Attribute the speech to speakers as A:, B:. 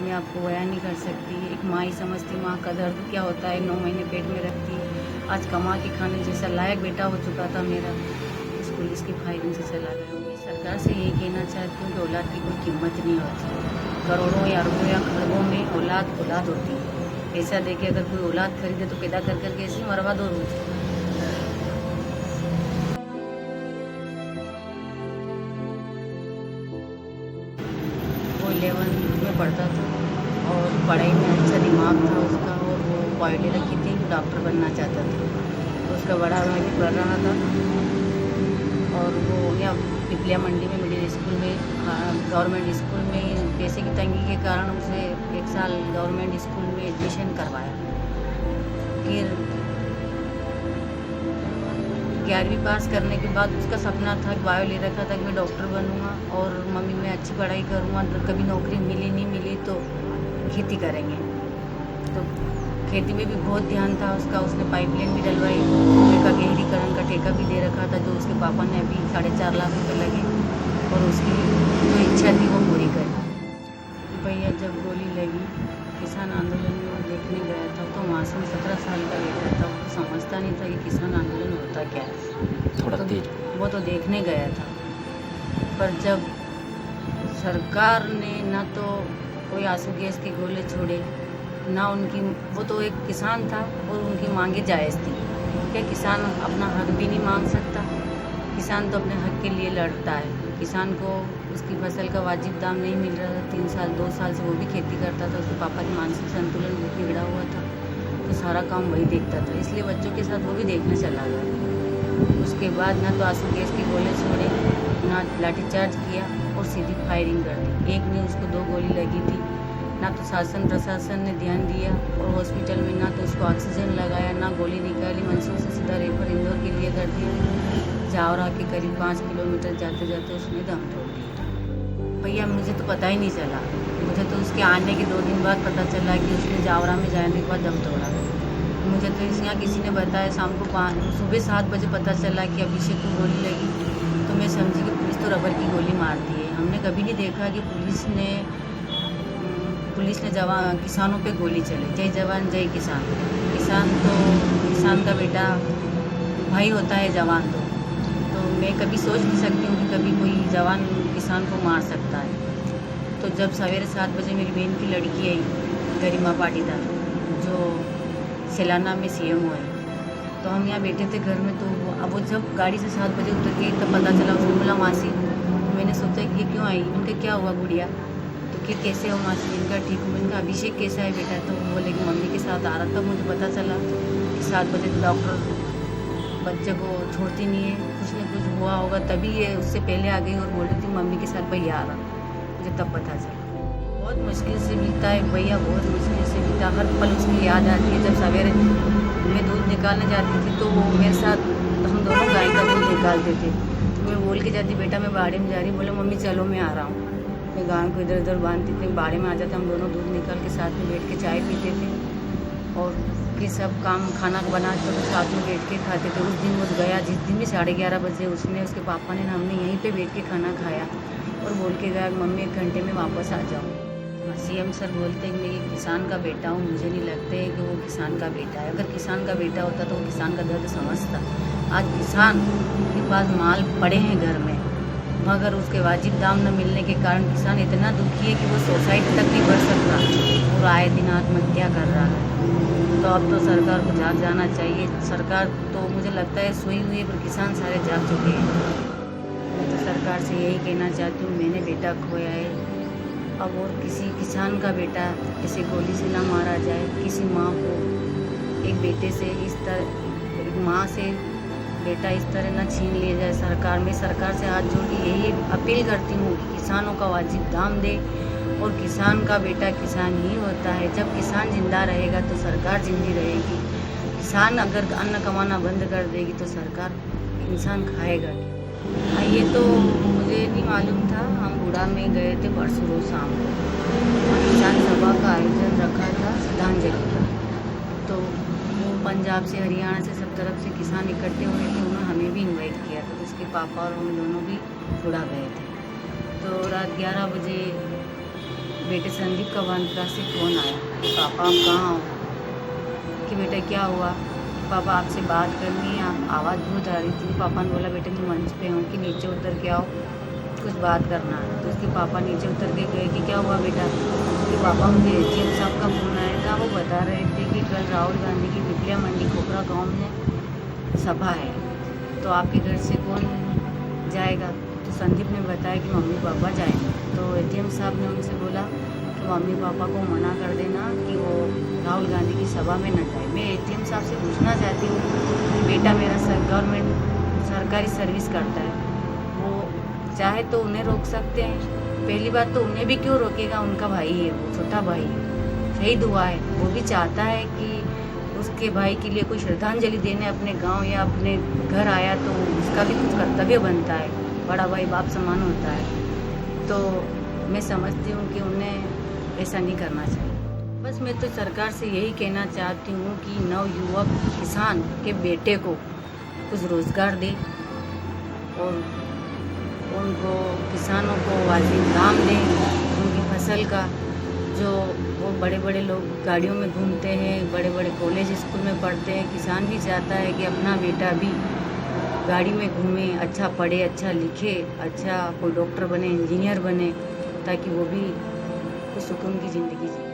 A: मैं आपको बयान नहीं कर सकती। एक माँ ही समझती माँ का दर्द क्या होता है, 9 महीने पेट में रखती। आज कमा के खाने जैसा लायक बेटा हो चुका था मेरा, इस पुलिस की फायरिंग से चला गया। मैं सरकार से यही कहना चाहती हूँ कि औलाद की कोई कीमत नहीं होती। करोड़ों या अरबों या खरबों में औलाद होती है। पैसा देके अगर कोई औलाद खरीदे तो पैदा कर करके ऐसे मरवा दो रोज। वो 11th में पढ़ता था और पढ़ाई में अच्छा दिमाग था उसका, और वो क्वालिटी रखी थी, डॉक्टर बनना चाहता था। तो उसका बड़ा भाई भी पढ़ रहा था और वो या पिपलिया मंडी में मिडिल स्कूल में, गवर्नमेंट स्कूल में पैसे की तंगी के कारण उसे 1 साल गवर्नमेंट स्कूल में एडमिशन करवाया। फिर 11वीं पास करने के बाद उसका सपना था, बायो ले रखा था कि मैं डॉक्टर बनूंगा और मम्मी मैं अच्छी पढ़ाई करूंगा, तो कभी नौकरी मिली नहीं मिली तो खेती करेंगे। तो खेती में भी बहुत ध्यान था उसका। उसने पाइपलाइन भी डलवाई, कुएं का गहरीकरण का ठेका भी दे रखा था, जो उसके पापा ने अभी 4.5 लाख रुपये लगे और उसकी जो इच्छा थी वो पूरी करी। भैया जब गोली लगी किसान आंदोलन में वो देखने गया था, तो मासूम 17 साल का बेटा था, वो समझता नहीं था कि किसान आंदोलन होता क्या है।
B: थोड़ा
A: तो
B: तेज।
A: वो तो देखने गया था, पर जब सरकार ने ना तो कोई आंसू गैस के गोले छोड़े, ना उनकी, वो तो एक किसान था और उनकी मांगे जायज़ थी। क्या किसान अपना हक भी नहीं मांग सकता? किसान तो अपने हक के लिए लड़ता है। किसान को उसकी फसल का वाजिब दाम नहीं मिल रहा था। 3 साल 2 साल से वो भी खेती करता था, उसके पापा की मानसिक संतुलन बहुत बिगड़ा हुआ था, तो सारा काम वही देखता था, इसलिए बच्चों के साथ वो भी देखने चला गया। उसके बाद ना तो आंसू गैस के गोले छोड़े, ना लाठीचार्ज किया और सीधी फायरिंग कर दी। एक में उसको 2 गोली लगी थी। ना तो शासन प्रशासन ने ध्यान दिया और हॉस्पिटल में ना तो उसको ऑक्सीजन लगाया, ना गोली निकाली, मंसूर से सीधा रेफर इंदौर के लिए कर दिया। जावरा के करीब 5 किलोमीटर जाते जाते उसने दम तोड़ दिया। भैया मुझे तो पता ही नहीं चला, मुझे तो उसके आने के 2 दिन बाद पता चला कि उसने जावरा में जाने के बाद दम तोड़ा। मुझे तो यहाँ किसी ने बताया, शाम को सुबह 7 बजे पता चला कि अभिषेक को गोली लगी। तो मैं समझी कि पुलिस तो रबर की गोली मारती है। हमने कभी नहीं देखा कि पुलिस ने किसानों पे गोली चले। जय जवान जय किसान। किसान का बेटा भाई होता है जवान। तो मैं कभी सोच नहीं सकती हूँ कि कभी कोई जवान किसान को मार सकता है। तो जब सवेरे 7 बजे मेरी बहन की लड़की आई, गरिमा पाटीदार, जो सेलाना में CM हुए, तो हम यहाँ बैठे थे घर में। तो अब वो जब गाड़ी से 7 बजे उतर गई तब पता चला। उसको बोला मासी, तो मैंने सोचा कि ये क्यों आई, उनका क्या हुआ गुड़िया, तो कि कैसे हो मासी, इनका ठीक हूँ। इनका अभिषेक कैसा है बेटा, तो वो बोले कि मम्मी के साथ आ रहा था। मुझे पता चला कि 7 बजे डॉक्टर बच्चे को छोड़ती नहीं है, कुछ न कुछ हुआ होगा, तभी ये उससे पहले आ गई और बोल रही थी मम्मी के साथ भैया आ रहा। मुझे तब पता चला। बहुत मुश्किल से बीता है भैया, बहुत मुश्किल से बीता। हर पल उसकी याद आती है। जब सवेरे मैं दूध निकालने जाती थी तो वो मेरे साथ, हम दोनों गाय का दूध निकालते थे। तो मैं बोल के जाती, बेटा मैं बाड़े में जा रही। बोले मम्मी चलो मैं आ रहा हूँ। मैं गाय को इधर उधर बांधती थी, बाड़े में आ जाते, हम दोनों दूध निकाल के साथ में बैठ के चाय पीते थे और फिर सब काम खाना बनाते तो साथ में बैठ के खाते थे। उस दिन वो गया, जिस दिन भी 11:30 बजे उसने, उसके पापा ने, हमने यहीं पे बैठ के खाना खाया और बोल के गया मम्मी 1 घंटे में वापस आ जाओ। CM सर बोलते हैं कि मैं किसान का बेटा हूँ, मुझे नहीं लगता है कि वो किसान का बेटा है। अगर किसान का बेटा होता तो वो किसान का दर्द समझता। आज किसान के पास माल पड़े हैं घर में, मगर उसके वाजिब दाम न मिलने के कारण किसान इतना दुखी है कि वो सोसाइटी तक नहीं बढ़ सकता और आए दिन आत्महत्या कर रहा है। तो अब तो सरकार को जाग जाना चाहिए। सरकार तो मुझे लगता है सोई हुई है, पर किसान सारे जाग चुके हैं। मैं तो सरकार से यही कहना चाहती हूँ, मैंने बेटा खोया है, अब और किसी किसान का बेटा किसी गोली से ना मारा जाए। किसी माँ को एक बेटे से इस तरह, एक माँ से बेटा इस तरह ना छीन लिया जाए। सरकार से हाथ जोड़ के यही अपील करती हूँ कि किसानों का वाजिब दाम दे, और किसान का बेटा किसान ही होता है। जब किसान जिंदा रहेगा तो सरकार जिंदी रहेगी। किसान अगर अन्न कमाना बंद कर देगी तो सरकार, इंसान खाएगा क्या? ये तो मुझे नहीं मालूम था। हम बूढ़ा में गए थे परसों रोज शाम को, किसान सभा का आयोजन रखा था श्रद्धांजलि का। तो वो पंजाब से, हरियाणा से, सब तरफ से किसान इकट्ठे हुए थे। उन्होंने हमें भी इनवाइट किया था। उसके पापा और हम दोनों भी बूढ़ा गए थे। तो रात 11 बजे बेटे संदीप का वंतरा से फ़ोन आया कि पापा आप कहाँ हो, कि बेटा क्या हुआ, पापा आपसे बात करनी है, आप आवाज़ बहुत आ रही थी। पापा ने बोला बेटे मैं मंच पे हूँ कि नीचे उतर के आओ, कुछ बात करना है। तो उसके पापा नीचे उतर के गए कि क्या हुआ बेटा, कि पापा मुझे एचएम साहब का फ़ोन आया था, वो बता रहे थे कि कल राहुल गांधी की बिटिया मंडी खोखरा गाँव में सभा है, तो आपके घर से कौन जाएगा। तो संदीप ने बताया कि मम्मी पापा जाएंगे। तो एटीएम साहब ने उनसे बोला कि मम्मी पापा को मना कर देना कि वो राहुल गांधी की सभा में न जाए। मैं एटीएम साहब से पूछना चाहती हूँ कि बेटा मेरा गवर्नमेंट सरकारी सर्विस करता है, वो चाहे तो उन्हें रोक सकते हैं। पहली बात तो उन्हें भी क्यों रोकेगा, उनका भाई है, वो छोटा भाई है, शहीद हुआ है, वो भी चाहता है कि उसके भाई के लिए कोई श्रद्धांजलि देने अपने गांव या अपने घर आया तो उसका भी कुछ कर्तव्य बनता है, बड़ा भाई बाप समान होता है। तो मैं समझती हूँ कि उन्हें ऐसा नहीं करना चाहिए। बस मैं तो सरकार से यही कहना चाहती हूँ कि नवयुवक किसान के बेटे को कुछ रोज़गार दे और उनको किसानों को वाजिब दाम दें उनकी फसल का। जो वो बड़े बड़े लोग गाड़ियों में घूमते हैं, बड़े बड़े कॉलेज स्कूल में पढ़ते हैं, किसान भी चाहता है कि अपना बेटा भी गाड़ी में घूमे, अच्छा पढ़े, अच्छा लिखे, अच्छा कोई डॉक्टर बने, इंजीनियर बने, ताकि वो भी सुकून की ज़िंदगी जिए।